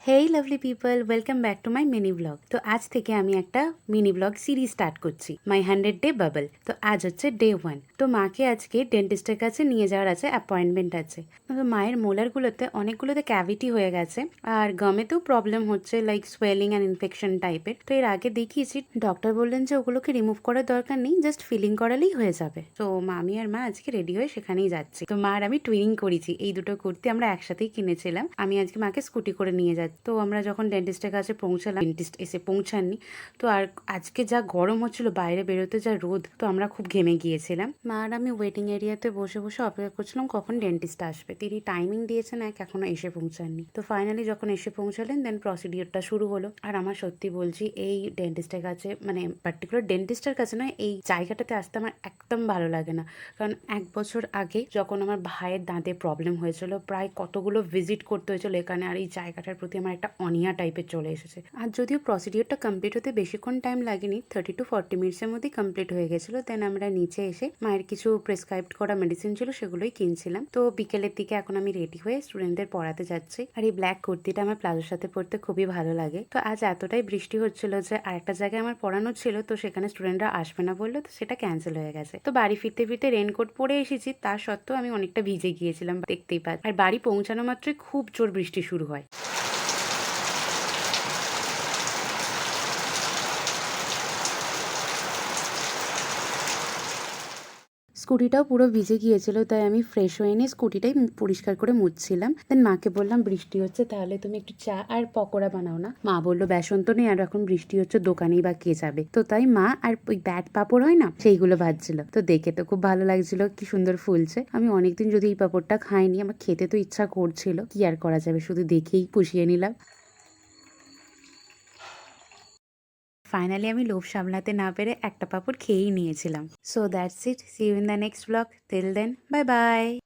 Hey lovely people, welcome back to my mini blog. তো আজ থেকে আমি একটা মিনি ব্লগ সিরিজ স্টার্ট করছি, মাই 100 ডে বাবল। তো আজ হচ্ছে ডে 1। তো মাকে আজকে ডেন্টিস্টের কাছে নিয়ে যাওয়ার আছে, অ্যাপয়েন্টমেন্ট আছে। তো মায়ের মোলারগুলোতে অনেকগুলোতে ক্যাভিটি হয়ে গেছে, আর গামেতেও প্রবলেম হচ্ছে, লাইক সোয়েলিং অ্যান্ড ইনফেকশন টাইপের। তো এর আগে দেখিয়েছি, ডক্টর বললেন যে ওগুলোকে রিমুভ করার দরকার নেই, জাস্ট ফিলিং করালেই হয়ে যাবে। তো আমি আর মা আজকে রেডি হয়ে সেখানেই যাচ্ছি। তো মা আর আমি টুইনিং করেছি, এই দুটো কুর্তি আমরা একসাথেই কিনেছিলাম। আমি আজকে মাকে স্কুটি করে নিয়ে যাচ্ছি। তো আমরা যখন ডেন্টিস্টের কাছে পৌঁছালাম, ডেন্টিস্ট এসে পৌঁছাননি। তো আর আজকে যা গরম হচ্ছিল, বাইরে বেরোতে যা রোদ, তো আমরা খুব ঘেমে গিয়েছিলাম। মা আর আমি ওয়েটিং এরিয়াতে বসে বসে অপেক্ষা করছিলাম কখন ডেন্টিস্ট আসবে। তিনি টাইমিং দিয়েছেন এখনো এসে পৌঁছাননি। তো ফাইনালি যখন এসে পৌঁছালেন, দেন প্রসিডিওরটা শুরু হলো। আর আমার সত্যি বলছি, এই ডেন্টিস্টের কাছে, মানে পার্টিকুলার ডেন্টিস্টের কাছে নয়, এই জায়গাটাতে আসতে আমার একদম ভালো লাগে না। কারণ 1 বছর আগে যখন আমার ভাইয়ের দাঁতে প্রবলেম হয়েছিল, প্রায় কতগুলো ভিজিট করতে হয়েছিল এখানে, আর এই জায়গাটার প্রতি আমার একটা অনীহা টাইপের চলে এসেছে। আর যদিও প্রসিডিওরটা কমপ্লিট হতে বেশিক্ষণ টাইম লাগেনি, 30 to 40 মিনিটসের মধ্যেই কমপ্লিট হয়ে গেছিলো। দেন আমরা নিচে এসে মায়ের কিছু প্রেসক্রাইব করা মেডিসিন ছিল, সেগুলোই কিনছিলাম। তো বিকেলের দিকে এখন আমি রেডি হয়ে স্টুডেন্টদের পড়াতে যাচ্ছি। আর এই ব্ল্যাক কুর্তিটা আমার প্লাজোর সাথে পরতে খুবই ভালো লাগে। তো আজ এতটাই বৃষ্টি হচ্ছিল যে আরেকটা জায়গায় আমার পড়ানো ছিল, তো সেখানে স্টুডেন্টরা আসবে না বললো, তো সেটা ক্যান্সেল হয়ে গেছে। তো বাড়ি ফিরতে ফিরতে রেনকোট পরে এসেছি, তার সত্ত্বেও আমি অনেকটা ভিজে গিয়েছিলাম, দেখতেই পাচ্ছি। আর বাড়ি পৌঁছানো মাত্রই খুব জোর বৃষ্টি শুরু হয়। স্কুটিটাও পুরো ভিজে গিয়েছিল, তাই আমি ফ্রেশ হয়ে নিয়ে স্কুটিটাই পরিষ্কার করে মুছছিলাম। দেন মাকে বললাম, বৃষ্টি হচ্ছে, তাহলে তুমি একটু চা আর পকোড়া বানাও না। মা বললো, বেসন তো নেই, আর এখন বৃষ্টি হচ্ছে, দোকানেই বা কে যাবে। তো তাই মা আর ওই ব্যাট পাপড় হয় না, সেইগুলো ভাজছিল। তো দেখে তো খুব ভালো লাগছিল, কি সুন্দর ফুলছে। আমি অনেকদিন যদি এই পাপড়টা খাইনি, আমার খেতে তো ইচ্ছা করছিল, কি আর করা যাবে, শুধু দেখেই পুষিয়ে নিলাম। ফাইনালি আমি লোভ সামলাতে না পেরে একটা পাপড় খেয়েই নিয়েছিলাম। So that's it, see you in the next blog. Till then, bye by.